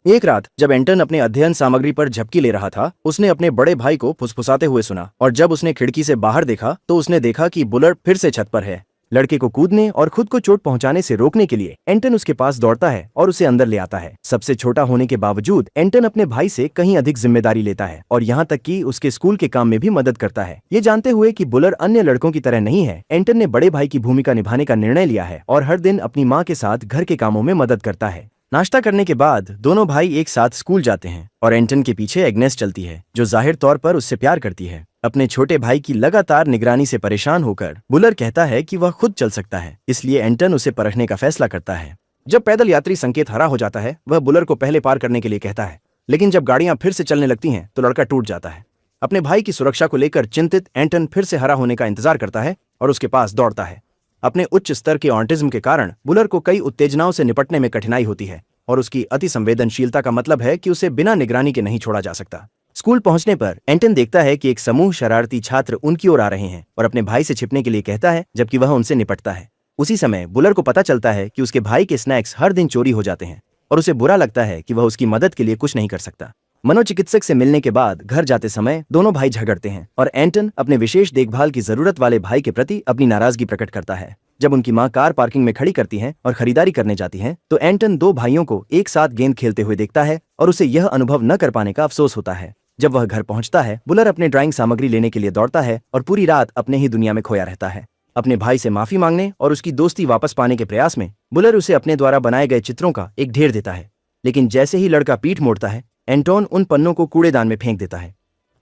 एक रात जब एंटन अपने अध्ययन सामग्री पर झपकी ले रहा था, उसने अपने बड़े भाई को फुसफुसाते हुए सुना और जब उसने खिड़की से बाहर देखा तो उसने देखा कि बुलर फिर से छत पर है। लड़के को कूदने और खुद को चोट पहुंचाने से रोकने के लिए एंटन उसके पास दौड़ता है और उसे अंदर ले आता है। सबसे छोटा होने के बावजूद एंटन अपने भाई से कहीं अधिक जिम्मेदारी लेता है और यहाँ तक कि उसके स्कूल के काम में भी मदद करता है। ये जानते हुए कि बुलर अन्य लड़कों की तरह नहीं है, एंटन ने बड़े भाई की भूमिका निभाने का निर्णय लिया है और हर दिन अपनी माँ के साथ घर के कामों में मदद करता है। नाश्ता करने के बाद दोनों भाई एक साथ स्कूल जाते हैं और एंटन के पीछे एग्नेस चलती है, जो जाहिर तौर पर उससे प्यार करती है। अपने छोटे भाई की लगातार निगरानी से परेशान होकर बुलर कहता है कि वह खुद चल सकता है, इसलिए एंटन उसे परखने का फैसला करता है। जब पैदल यात्री संकेत हरा हो जाता है, वह बुलर को पहले पार करने के लिए कहता है, लेकिन जब गाड़ियां फिर से चलने लगती हैं तो लड़का टूट जाता है। अपने भाई की सुरक्षा को लेकर चिंतित एंटन फिर से हरा होने का इंतजार करता है और उसके पास दौड़ता है। अपने उच्च स्तर के ऑटिज्म के कारण बुलर को कई उत्तेजनाओं से निपटने में कठिनाई होती है और उसकी अति संवेदनशीलता का मतलब है कि उसे बिना निगरानी के नहीं छोड़ा जा सकता। स्कूल पहुंचने पर एंटन देखता है कि एक समूह शरारती छात्र उनकी ओर आ रहे हैं और अपने भाई से छिपने के लिए कहता है, जबकि वह उनसे निपटता है। उसी समय बुलर को पता चलता है कि उसके भाई के स्नैक्स हर दिन चोरी हो जाते हैं और उसे बुरा लगता है कि वह उसकी मदद के लिए कुछ नहीं कर सकता। मनोचिकित्सक से मिलने के बाद घर जाते समय दोनों भाई झगड़ते हैं और एंटन अपने विशेष देखभाल की जरूरत वाले भाई के प्रति अपनी नाराजगी प्रकट करता है। जब उनकी मां कार पार्किंग में खड़ी करती हैं और खरीदारी करने जाती हैं, तो एंटन दो भाइयों को एक साथ गेंद खेलते हुए देखता है और उसे यह अनुभव न कर पाने का अफसोस होता है। जब वह घर पहुंचता है, बुलर अपने ड्राइंग सामग्री लेने के लिए दौड़ता है और पूरी रात अपने ही दुनिया में खोया रहता है। अपने भाई से माफी मांगने और उसकी दोस्ती वापस पाने के प्रयास में बुलर उसे अपने द्वारा बनाए गए चित्रों का एक ढेर देता है, लेकिन जैसे ही लड़का पीठ मोड़ता है, एंटोन उन पन्नों को कूड़ेदान में फेंक देता है।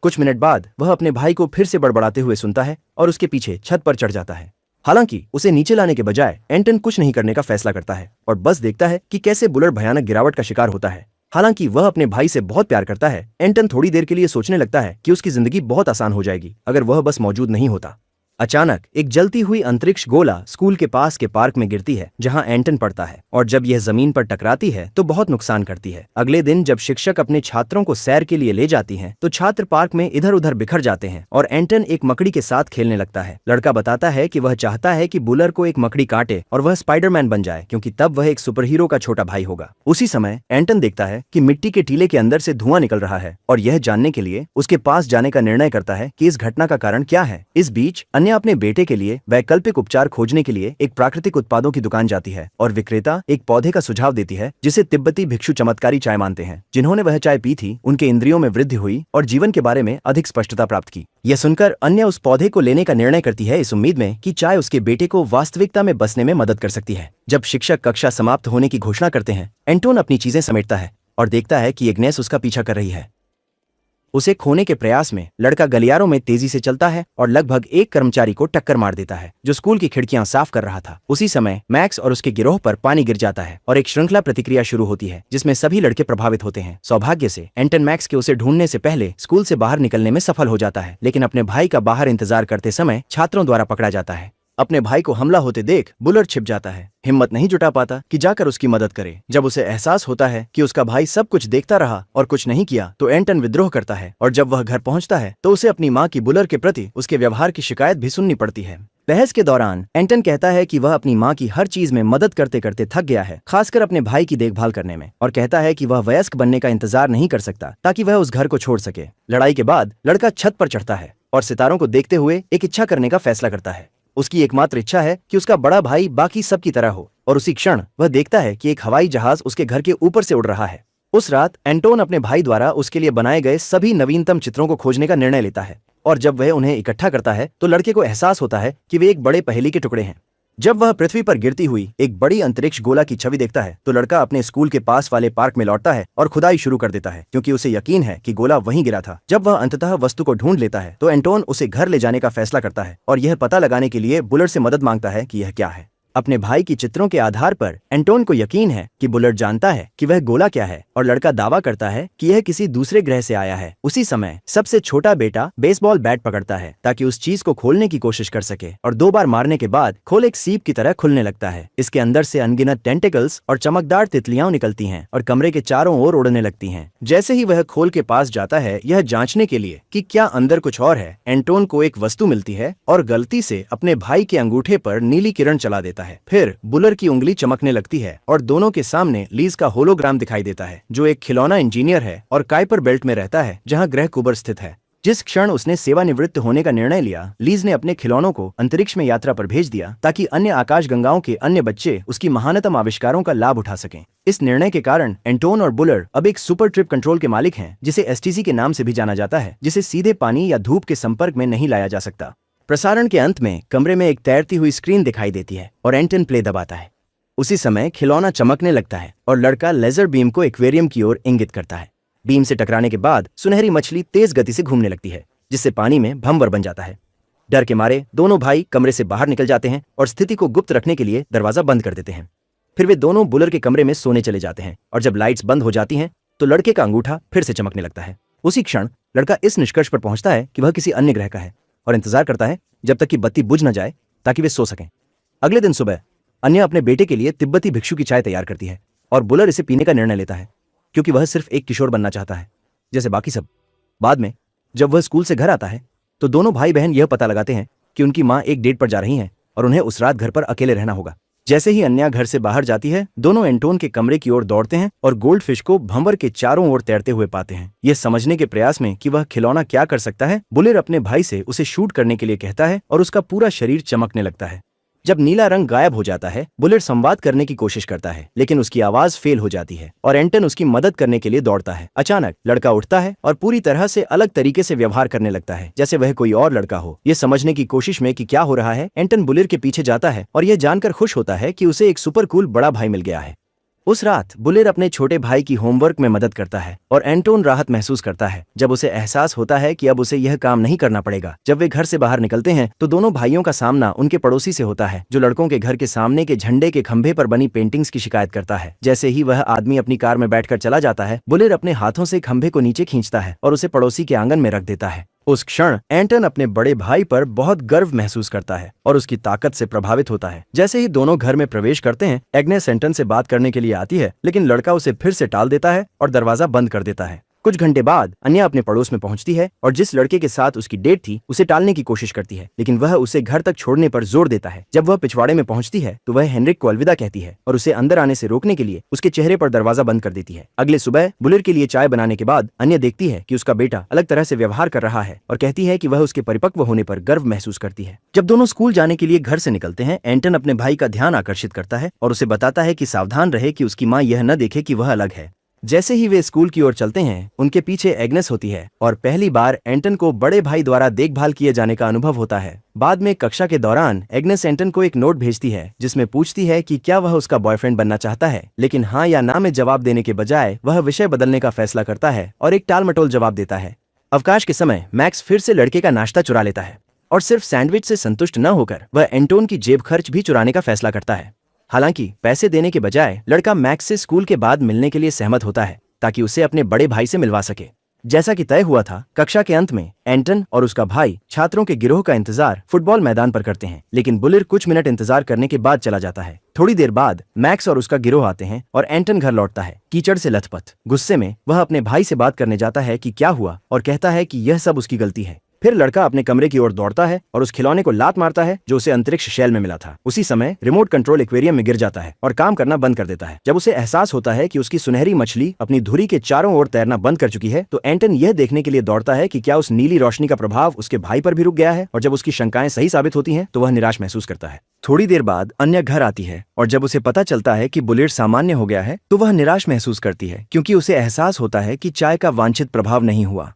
कुछ मिनट बाद वह अपने भाई को फिर से बड़बड़ाते हुए सुनता है और उसके पीछे छत पर चढ़ जाता है। हालांकि उसे नीचे लाने के बजाय एंटन कुछ नहीं करने का फैसला करता है और बस देखता है कि कैसे बुलर भयानक गिरावट का शिकार होता है। हालांकि वह अपने भाई से बहुत प्यार करता है, एंटन थोड़ी देर के लिए सोचने लगता है कि उसकी जिंदगी बहुत आसान हो जाएगी अगर वह बस मौजूद नहीं होता। अचानक एक जलती हुई अंतरिक्ष गोला स्कूल के पास के पार्क में गिरती है जहां एंटन पढ़ता है और जब यह जमीन पर टकराती है तो बहुत नुकसान करती है। अगले दिन जब शिक्षक अपने छात्रों को सैर के लिए ले जाती हैं, तो छात्र पार्क में इधर उधर बिखर जाते हैं और एंटन एक मकड़ी के साथ खेलने लगता है। लड़का बताता है कि वह चाहता है कि बुलर को एक मकड़ी काटे और वह स्पाइडरमैन बन जाए, क्योंकि तब वह एक सुपर हीरो का छोटा भाई होगा। उसी समय एंटन देखता है कि मिट्टी के टीले के अंदर से धुआं निकल रहा है और यह जानने के लिए उसके पास जाने का निर्णय करता है कि इस घटना का कारण क्या है। इस बीच अन्य अपने बेटे के लिए वैकल्पिक उपचार खोजने के लिए एक प्राकृतिक उत्पादों की दुकान जाती है और विक्रेता एक पौधे का सुझाव देती है जिसे तिब्बती भिक्षु चमत्कारी चाय मानते हैं। जिन्होंने वह चाय पी थी, उनके इंद्रियों में वृद्धि हुई और जीवन के बारे में अधिक स्पष्टता प्राप्त की। यह सुनकर अन्य उस पौधे को लेने का निर्णय करती है, इस उम्मीद में कि चाय उसके बेटे को वास्तविकता में बसने में मदद कर सकती है। जब शिक्षक कक्षा समाप्त होने की घोषणा करते हैं, एंटोन अपनी चीजें समेटता है और देखता है कि एग्नेस उसका पीछा कर रही है। उसे खोने के प्रयास में लड़का गलियारों में तेजी से चलता है और लगभग एक कर्मचारी को टक्कर मार देता है जो स्कूल की खिड़कियां साफ कर रहा था। उसी समय मैक्स और उसके गिरोह पर पानी गिर जाता है और एक श्रृंखला प्रतिक्रिया शुरू होती है जिसमें सभी लड़के प्रभावित होते हैं। सौभाग्य से एंटन मैक्स के उसे ढूंढने से पहले स्कूल से बाहर निकलने में सफल हो जाता है, लेकिन अपने भाई का बाहर इंतजार करते समय छात्रों द्वारा पकड़ा जाता है। अपने भाई को हमला होते देख बुलर छिप जाता है, हिम्मत नहीं जुटा पाता कि जाकर उसकी मदद करे। जब उसे एहसास होता है कि उसका भाई सब कुछ देखता रहा और कुछ नहीं किया, तो एंटन विद्रोह करता है और जब वह घर पहुंचता है तो उसे अपनी मां की बुलर के प्रति उसके व्यवहार की शिकायत भी सुननी पड़ती है। बहस के दौरान एंटन कहता है कि वह अपनी मां की हर चीज में मदद करते करते थक गया है, खासकर अपने भाई की देखभाल करने में, और कहता है कि वह वयस्क बनने का इंतजार नहीं कर सकता ताकि वह उस घर को छोड़ सके। लड़ाई के बाद लड़का छत पर चढ़ता है और सितारों को देखते हुए एक इच्छा करने का फैसला करता है। उसकी एकमात्र इच्छा है कि उसका बड़ा भाई बाकी सब की तरह हो, और उसी क्षण वह देखता है कि एक हवाई जहाज उसके घर के ऊपर से उड़ रहा है। उस रात एंटोन अपने भाई द्वारा उसके लिए बनाए गए सभी नवीनतम चित्रों को खोजने का निर्णय लेता है और जब वह उन्हें इकट्ठा करता है तो लड़के को एहसास होता है कि वे एक बड़े पहेली के टुकड़े हैं। जब वह पृथ्वी पर गिरती हुई एक बड़ी अंतरिक्ष गोला की छवि देखता है तो लड़का अपने स्कूल के पास वाले पार्क में लौटता है और खुदाई शुरू कर देता है, क्योंकि उसे यकीन है कि गोला वहीं गिरा था। जब वह अंततः वस्तु को ढूंढ लेता है तो एंटोन उसे घर ले जाने का फैसला करता है और यह पता लगाने के लिए बुलर से मदद मांगता है कि यह क्या है। अपने भाई की चित्रों के आधार पर एंटोन को यकीन है कि बुलर जानता है कि वह गोला क्या है और लड़का दावा करता है कि यह किसी दूसरे ग्रह से आया है। उसी समय सबसे छोटा बेटा बेसबॉल बैट पकड़ता है ताकि उस चीज को खोलने की कोशिश कर सके और 2 बार मारने के बाद खोल एक सीप की तरह खुलने लगता है। इसके अंदर से अनगिनत टेंटिकल्स और चमकदार तितलियां निकलती हैं और कमरे के चारों ओर उड़ने लगती हैं। जैसे ही वह खोल के पास जाता है यह जांचने के लिए कि क्या अंदर कुछ और है, एंटोन को एक वस्तु मिलती है और गलती से अपने भाई के अंगूठे पर नीली किरण चला देता है। जाता है। फिर बुलर की उंगली चमकने लगती है और दोनों के सामने लीज का होलोग्राम दिखाई देता है, जो एक खिलौना इंजीनियर है और काइपर बेल्ट में रहता है, जहां ग्रह कुबर स्थित है। जिस क्षण उसने सेवानिवृत्त होने का निर्णय लिया, लीज ने अपने खिलौनों को अंतरिक्ष में यात्रा पर भेज दिया ताकि अन्य आकाशगंगाओं के अन्य बच्चे उसकी महानतम आविष्कारों का लाभ उठा सकें। इस निर्णय के कारण एंटोन और बुलर अब एक सुपर ट्रिप कंट्रोल के मालिक हैं, जिसे एसटीसी के नाम से भी जाना जाता है, जिसे सीधे पानी या धूप के संपर्क में नहीं लाया जा सकता। प्रसारण के अंत में कमरे में एक तैरती हुई स्क्रीन दिखाई देती है और एंटन प्ले दबाता है। उसी समय खिलौना चमकने लगता है और लड़का लेजर बीम को एक्वेरियम की ओर इंगित करता है। बीम से टकराने के बाद सुनहरी मछली तेज गति से घूमने लगती है, जिससे पानी में भंवर बन जाता है। डर के मारे दोनों भाई कमरे से बाहर निकल जाते हैं और स्थिति को गुप्त रखने के लिए दरवाजा बंद कर देते हैं। फिर वे दोनों बुलर के कमरे में सोने चले जाते हैं और जब लाइट्स बंद हो जाती हैं तो लड़के का अंगूठा फिर से चमकने लगता है। उसी क्षण लड़का इस निष्कर्ष पर पहुंचता है कि वह किसी अन्य ग्रह का है और इंतजार करता है जब तक कि बत्ती बुझ न जाए ताकि वे सो सकें। अगले दिन सुबह अन्या अपने बेटे के लिए तिब्बती भिक्षु की चाय तैयार करती है और बुलर इसे पीने का निर्णय लेता है, क्योंकि वह सिर्फ एक किशोर बनना चाहता है जैसे बाकी सब। बाद में जब वह स्कूल से घर आता है तो दोनों भाई बहन यह पता लगाते हैं कि उनकी माँ एक डेट पर जा रही हैं और उन्हें उस रात घर पर अकेले रहना होगा। जैसे ही अन्या घर से बाहर जाती है, दोनों एंटोन के कमरे की ओर दौड़ते हैं और गोल्ड फिश को भंवर के चारों ओर तैरते हुए पाते हैं। यह समझने के प्रयास में कि वह खिलौना क्या कर सकता है, बुलर अपने भाई से उसे शूट करने के लिए कहता है और उसका पूरा शरीर चमकने लगता है। जब नीला रंग गायब हो जाता है, बुलर संवाद करने की कोशिश करता है, लेकिन उसकी आवाज फेल हो जाती है और एंटन उसकी मदद करने के लिए दौड़ता है। अचानक लड़का उठता है और पूरी तरह से अलग तरीके से व्यवहार करने लगता है, जैसे वह कोई और लड़का हो। ये समझने की कोशिश में कि क्या हो रहा है, एंटन बुलर के पीछे जाता है और यह जानकर खुश होता है कि उसे एक सुपर कूल बड़ा भाई मिल गया है। उस रात बुलर अपने छोटे भाई की होमवर्क में मदद करता है और एंटोन राहत महसूस करता है जब उसे एहसास होता है कि अब उसे यह काम नहीं करना पड़ेगा। जब वे घर से बाहर निकलते हैं तो दोनों भाइयों का सामना उनके पड़ोसी से होता है, जो लड़कों के घर के सामने के झंडे के खंभे पर बनी पेंटिंग्स की शिकायत करता है। जैसे ही वह आदमी अपनी कार में बैठकर चला जाता है, बुलर अपने हाथों से खंभे को नीचे खींचता है और उसे पड़ोसी के आंगन में रख देता है। उस क्षण एंटन अपने बड़े भाई पर बहुत गर्व महसूस करता है और उसकी ताकत से प्रभावित होता है। जैसे ही दोनों घर में प्रवेश करते हैं, एग्नेस एंटन से बात करने के लिए आती है, लेकिन लड़का उसे फिर से टाल देता है और दरवाजा बंद कर देता है। कुछ घंटे बाद अन्या अपने पड़ोस में पहुंचती है और जिस लड़के के साथ उसकी डेट थी उसे टालने की कोशिश करती है, लेकिन वह उसे घर तक छोड़ने पर जोर देता है। जब वह पिछवाड़े में पहुंचती है तो वह हेनरिक को अलविदा कहती है और उसे अंदर आने से रोकने के लिए उसके चेहरे पर दरवाजा बंद कर देती है। अगले सुबह बुलर के लिए चाय बनाने के बाद अन्या देखती है कि उसका बेटा अलग तरह से व्यवहार कर रहा है और कहती है कि वह उसके परिपक्व होने पर गर्व महसूस करती है। जब दोनों स्कूल जाने के लिए घर से निकलते हैं, एंटन अपने भाई का ध्यान आकर्षित करता है और उसे बताता है कि सावधान रहे कि उसकी माँ यह न देखे कि वह अलग है। जैसे ही वे स्कूल की ओर चलते हैं, उनके पीछे एग्नेस होती है और पहली बार एंटन को बड़े भाई द्वारा देखभाल किए जाने का अनुभव होता है। बाद में कक्षा के दौरान एग्नेस एंटन को एक नोट भेजती है जिसमें पूछती है कि क्या वह उसका बॉयफ्रेंड बनना चाहता है, लेकिन हाँ या ना में जवाब देने के बजाय वह विषय बदलने का फैसला करता है और एक टालमटोल जवाब देता है। अवकाश के समय मैक्स फिर से लड़के का नाश्ता चुरा लेता है और सिर्फ सैंडविच से संतुष्ट न होकर वह एंटोन की जेब खर्च भी चुराने का फैसला करता है। हालांकि पैसे देने के बजाय लड़का मैक्स से स्कूल के बाद मिलने के लिए सहमत होता है ताकि उसे अपने बड़े भाई से मिलवा सके। जैसा कि तय हुआ था, कक्षा के अंत में एंटन और उसका भाई छात्रों के गिरोह का इंतजार फुटबॉल मैदान पर करते हैं, लेकिन बुलर कुछ मिनट इंतजार करने के बाद चला जाता है। थोड़ी देर बाद मैक्स और उसका गिरोह आते हैं और एंटन घर लौटता है, कीचड़ से लथपथ। गुस्से में वह अपने भाई से बात करने जाता है कि क्या हुआ और कहता है कि यह सब उसकी गलती है। फिर लड़का अपने कमरे की ओर दौड़ता है और उस खिलौने को लात मारता है जो उसे अंतरिक्ष शैल में मिला था। उसी समय रिमोट कंट्रोल एक्वेरियम में गिर जाता है और काम करना बंद कर देता है। जब उसे एहसास होता है कि उसकी सुनहरी मछली अपनी धुरी के चारों ओर तैरना बंद कर चुकी है, तो एंटन यह देखने के लिए दौड़ता है कि क्या उस नीली रोशनी का प्रभाव उसके भाई पर भी रुक गया है, और जब उसकी शंकाएं सही साबित होती हैं तो वह निराश महसूस करता है। थोड़ी देर बाद अन्या घर आती है और जब उसे पता चलता है कि बुलेट सामान्य हो गया है तो वह निराश महसूस करती है, क्योंकि उसे एहसास होता है कि चाय का वांछित प्रभाव नहीं हुआ।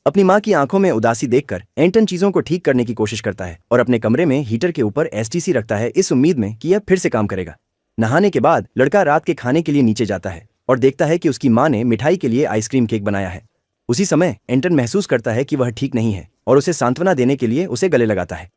अपनी माँ की आंखों में उदासी देखकर एंटन चीजों को ठीक करने की कोशिश करता है और अपने कमरे में हीटर के ऊपर एसटीसी रखता है, इस उम्मीद में कि यह फिर से काम करेगा। नहाने के बाद लड़का रात के खाने के लिए नीचे जाता है और देखता है कि उसकी माँ ने मिठाई के लिए आइसक्रीम केक बनाया है। उसी समय एंटन महसूस करता है कि वह ठीक नहीं है और उसे सांत्वना देने के लिए उसे गले लगाता है।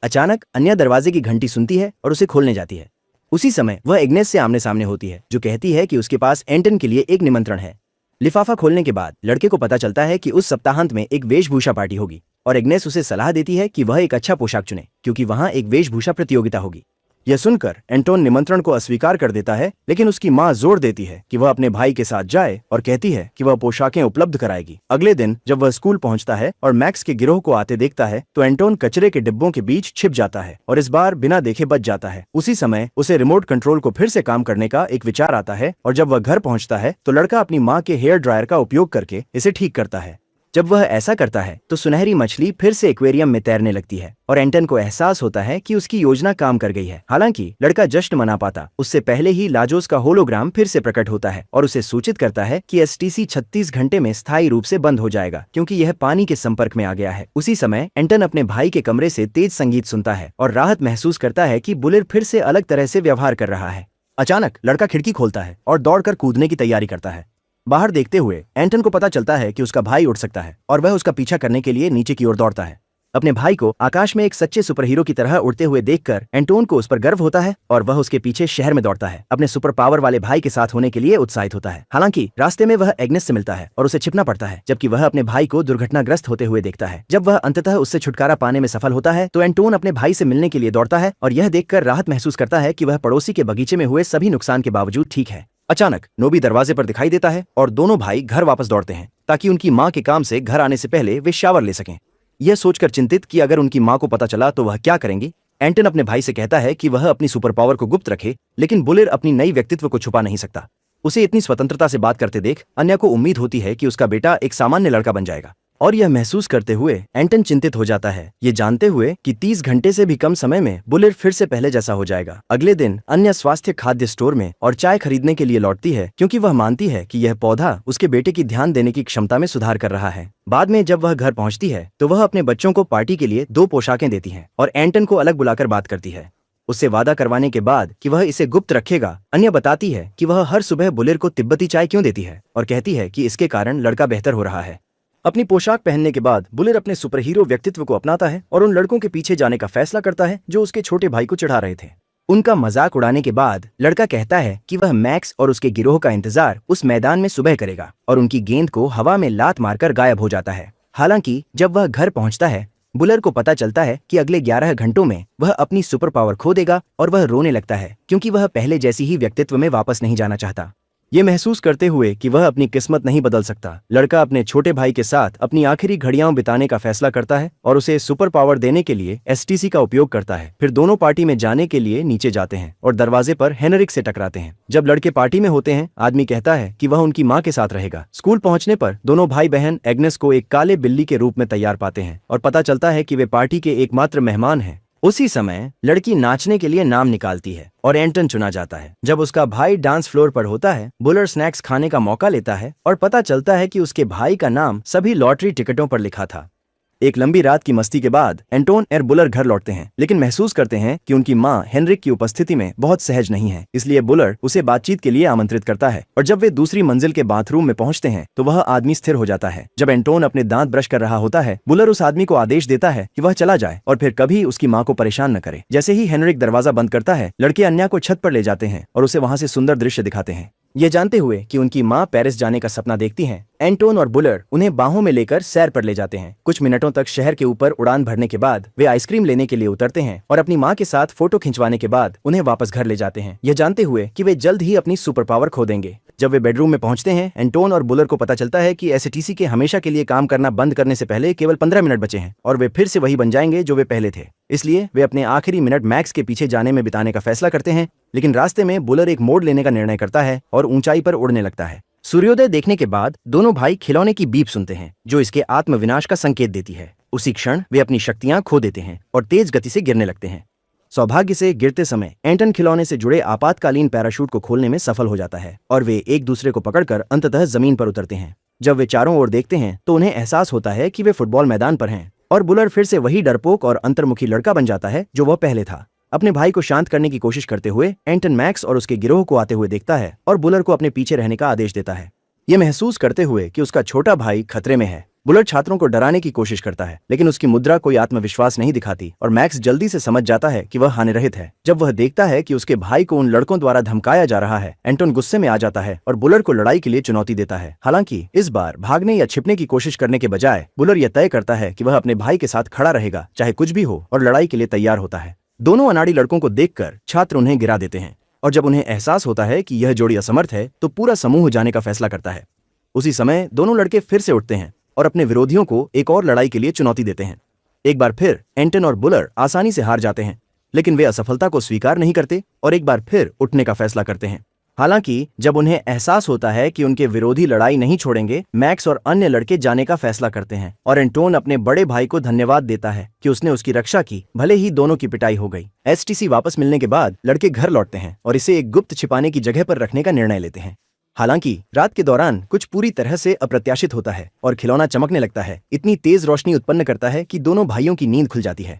अचानक अन्या दरवाजे की घंटी सुनती है और उसे खोलने जाती है। उसी समय वह एग्नेस से आमने सामने होती है, जो कहती है कि उसके पास एंटन के लिए एक निमंत्रण है। लिफाफा खोलने के बाद लड़के को पता चलता है कि उस सप्ताहांत में एक वेशभूषा पार्टी होगी और एग्नेस उसे सलाह देती है कि वह एक अच्छा पोशाक चुने, क्योंकि वहां एक वेशभूषा प्रतियोगिता होगी। यह सुनकर एंटोन निमंत्रण को अस्वीकार कर देता है, लेकिन उसकी माँ जोर देती है कि वह अपने भाई के साथ जाए और कहती है कि वह पोशाकें उपलब्ध कराएगी। अगले दिन जब वह स्कूल पहुंचता है और मैक्स के गिरोह को आते देखता है तो एंटोन कचरे के डिब्बों के बीच छिप जाता है और इस बार बिना देखे बच जाता है। उसी समय उसे रिमोट कंट्रोल को फिर से काम करने का एक विचार आता है और जब वह घर पहुंचता है तो लड़का अपनी माँ के हेयर ड्रायर का उपयोग करके इसे ठीक करता है। जब वह ऐसा करता है तो सुनहरी मछली फिर से एक्वेरियम में तैरने लगती है और एंटन को एहसास होता है कि उसकी योजना काम कर गई है। हालांकि लड़का जश्न मना पाता उससे पहले ही लाजोस का होलोग्राम फिर से प्रकट होता है और उसे सूचित करता है कि एसटीसी 36 घंटे में स्थायी रूप से बंद हो जाएगा क्योंकि यह पानी के संपर्क में आ गया है। उसी समय एंटन अपने भाई के कमरे से तेज संगीत सुनता है और राहत महसूस करता है कि बुलिर फिर से अलग तरह से व्यवहार कर रहा है। अचानक लड़का खिड़की खोलता है और दौड़कर कूदने की तैयारी करता है। बाहर देखते हुए एंटन को पता चलता है कि उसका भाई उड़ सकता है और वह उसका पीछा करने के लिए नीचे की ओर दौड़ता है। अपने भाई को आकाश में एक सच्चे सुपर हीरो की तरह उड़ते हुए देखकर एंटोन को उस पर गर्व होता है और वह उसके पीछे शहर में दौड़ता है, अपने सुपर पावर वाले भाई के साथ होने के लिए उत्साहित होता है। हालांकि रास्ते में वह एग्नेस से मिलता है और उसे छिपना पड़ता है, जबकि वह अपने भाई को दुर्घटनाग्रस्त होते हुए देखता है। जब वह अंततः उससे छुटकारा पाने में सफल होता है तो एंटोन अपने भाई से मिलने के लिए दौड़ता है और यह देखकर राहत महसूस करता है कि वह पड़ोसी के बगीचे में हुए सभी नुकसान के बावजूद ठीक है। अचानक नोबी दरवाजे पर दिखाई देता है और दोनों भाई घर वापस दौड़ते हैं ताकि उनकी माँ के काम से घर आने से पहले वे शावर ले सकें। यह सोचकर चिंतित कि अगर उनकी माँ को पता चला तो वह क्या करेंगी, एंटन अपने भाई से कहता है कि वह अपनी सुपर पावर को गुप्त रखे, लेकिन बुलिर अपनी नई व्यक्तित्व को छुपा नहीं सकता। उसे इतनी स्वतंत्रता से बात करते देख अन्य को उम्मीद होती है कि उसका बेटा एक सामान्य लड़का बन जाएगा और यह महसूस करते हुए एंटन चिंतित हो जाता है, ये जानते हुए कि 30 घंटे से भी कम समय में बुलिर फिर से पहले जैसा हो जाएगा। अगले दिन अन्य स्वास्थ्य खाद्य स्टोर में और चाय खरीदने के लिए लौटती है क्योंकि वह मानती है कि यह पौधा उसके बेटे की ध्यान देने की क्षमता में सुधार कर रहा है। बाद में जब वह घर पहुंचती है तो वह अपने बच्चों को पार्टी के लिए 2 पोशाकें देती है और एंटन को अलग बुलाकर बात करती है। उससे वादा करवाने के बाद कि वह इसे गुप्त रखेगा, अन्य बताती है कि वह हर सुबह बुलिर को तिब्बती चाय क्यों देती है और कहती है कि इसके कारण लड़का बेहतर हो रहा है। अपनी पोशाक पहनने के बाद बुलिर अपने सुपर हीरो व्यक्तित्व को अपनाता है और उन लड़कों के पीछे जाने का फैसला करता है जो उसके छोटे भाई को चिढ़ा रहे थे। उनका मजाक उड़ाने के बाद लड़का कहता है कि वह मैक्स और उसके गिरोह का इंतजार उस मैदान में सुबह करेगा और उनकी गेंद को हवा में लात मारकर गायब हो जाता है। हालांकि जब वह घर पहुंचता है बुलिर को पता चलता है कि अगले 11 घंटों में वह अपनी सुपर पावर खो देगा और वह रोने लगता है क्योंकि वह पहले जैसी ही व्यक्तित्व में वापस नहीं जाना चाहता। ये महसूस करते हुए कि वह अपनी किस्मत नहीं बदल सकता, लड़का अपने छोटे भाई के साथ अपनी आखिरी घड़ियां बिताने का फैसला करता है और उसे सुपर पावर देने के लिए एसटीसी का उपयोग करता है। फिर दोनों पार्टी में जाने के लिए नीचे जाते हैं और दरवाजे पर हेनरिक से टकराते हैं। जब लड़के पार्टी में होते हैं, आदमी कहता है कि वह उनकी माँ के साथ रहेगा। स्कूल पहुंचने पर दोनों भाई बहन एग्नेस को एक काले बिल्ली के रूप में तैयार पाते हैं और पता चलता है कि वे पार्टी के एकमात्र मेहमान हैं। उसी समय लड़की नाचने के लिए नाम निकालती है और एंटन चुना जाता है। जब उसका भाई डांस फ्लोर पर होता है, बुलिर स्नैक्स खाने का मौका लेता है और पता चलता है कि उसके भाई का नाम सभी लॉटरी टिकटों पर लिखा था। एक लंबी रात की मस्ती के बाद एंटोन और बुलिर घर लौटते हैं, लेकिन महसूस करते हैं कि उनकी माँ हेनरिक की उपस्थिति में बहुत सहज नहीं है। इसलिए बुलिर उसे बातचीत के लिए आमंत्रित करता है और जब वे दूसरी मंजिल के बाथरूम में पहुंचते हैं तो वह आदमी स्थिर हो जाता है। जब एंटोन अपने दांत ब्रश कर रहा होता है, बुलिर उस आदमी को आदेश देता है कि वह चला जाए और फिर कभी उसकी माँ को परेशान न करे। जैसे ही हेनरिक दरवाजा बंद करता है, लड़के अन्या को छत पर ले जाते हैं और उसे वहां से सुंदर दृश्य दिखाते हैं। ये जानते हुए कि उनकी माँ पेरिस जाने का सपना देखती हैं, एंटोन और बुलिर उन्हें बाहों में लेकर सैर पर ले जाते हैं। कुछ मिनटों तक शहर के ऊपर उड़ान भरने के बाद वे आइसक्रीम लेने के लिए उतरते हैं और अपनी माँ के साथ फोटो खिंचवाने के बाद उन्हें वापस घर ले जाते हैं, यह जानते हुए कि वे जल्द ही अपनी सुपर पावर खो देंगे। जब वे बेडरूम में पहुंचते हैं, एंटोन और बुलिर को पता चलता है कि एसटीसी के हमेशा के लिए काम करना बंद करने से पहले केवल 15 मिनट बचे हैं और वे फिर से वही बन जाएंगे जो वे पहले थे। इसलिए वे अपने आखिरी मिनट मैक्स के पीछे जाने में बिताने का फैसला करते हैं, लेकिन रास्ते में बुलिर एक मोड़ लेने का निर्णय करता है और ऊंचाई पर उड़ने लगता है। सूर्योदय देखने के बाद दोनों भाई खिलौने की बीप सुनते हैं जो इसके आत्मविनाश का संकेत देती है। उसी क्षण वे अपनी शक्तियां खो देते हैं और तेज गति से गिरने लगते हैं। सौभाग्य से गिरते समय एंटन खिलौने से जुड़े आपातकालीन पैराशूट को खोलने में सफल हो जाता है और वे एक दूसरे को पकड़कर अंततः जमीन पर उतरते हैं। जब वे चारों ओर देखते हैं तो उन्हें एहसास होता है कि वे फुटबॉल मैदान पर हैं और बुलिर फिर से वही डरपोक और अंतर्मुखी लड़का बन जाता है जो वह पहले था। अपने भाई को शांत करने की कोशिश करते हुए एंटन मैक्स और उसके गिरोह को आते हुए देखता है और बुलिर को अपने पीछे रहने का आदेश देता है, ये महसूस करते हुए कि उसका छोटा भाई खतरे में है। बुलिर छात्रों को डराने की कोशिश करता है, लेकिन उसकी मुद्रा कोई आत्मविश्वास नहीं दिखाती और मैक्स जल्दी से समझ जाता है कि वह हानिरहित है। जब वह देखता है कि उसके भाई को उन लड़कों द्वारा धमकाया जा रहा है, एंटोन गुस्से में आ जाता है और बुलिर को लड़ाई के लिए चुनौती देता है। हालांकि इस बार भागने या छिपने की कोशिश करने के बजाय बुलिर यह तय करता है कि वह अपने भाई के साथ खड़ा रहेगा चाहे कुछ भी हो और लड़ाई के लिए तैयार होता है। दोनों अनाड़ी लड़कों को देखकर छात्र उन्हें गिरा देते हैं और जब उन्हें एहसास होता है कि यह जोड़ी असमर्थ है तो पूरा समूह जाने का फैसला करता है। उसी समय दोनों लड़के फिर से उठते हैं और अपने विरोधियों को एक और लड़ाई के लिए चुनौती देते हैं। एक बार फिर एंटन और बुलर आसानी से हार जाते हैं, लेकिन वे असफलता को स्वीकार नहीं करते और एक बार फिर उठने का फैसला करते हैं। हालांकि जब उन्हें एहसास होता है कि उनके विरोधी लड़ाई नहीं छोड़ेंगे, मैक्स और अन्य लड़के जाने का फैसला करते हैं और एंटोन अपने बड़े भाई को धन्यवाद देता है कि उसने उसकी रक्षा की, भले ही दोनों की पिटाई हो गई। एसटीसी वापस मिलने के बाद लड़के घर लौटते हैं और इसे एक गुप्त छिपाने की जगह पर रखने का निर्णय लेते हैं। हालांकि रात के दौरान कुछ पूरी तरह से अप्रत्याशित होता है और खिलौना चमकने लगता है, इतनी तेज रोशनी उत्पन्न करता है कि दोनों भाइयों की नींद खुल जाती है।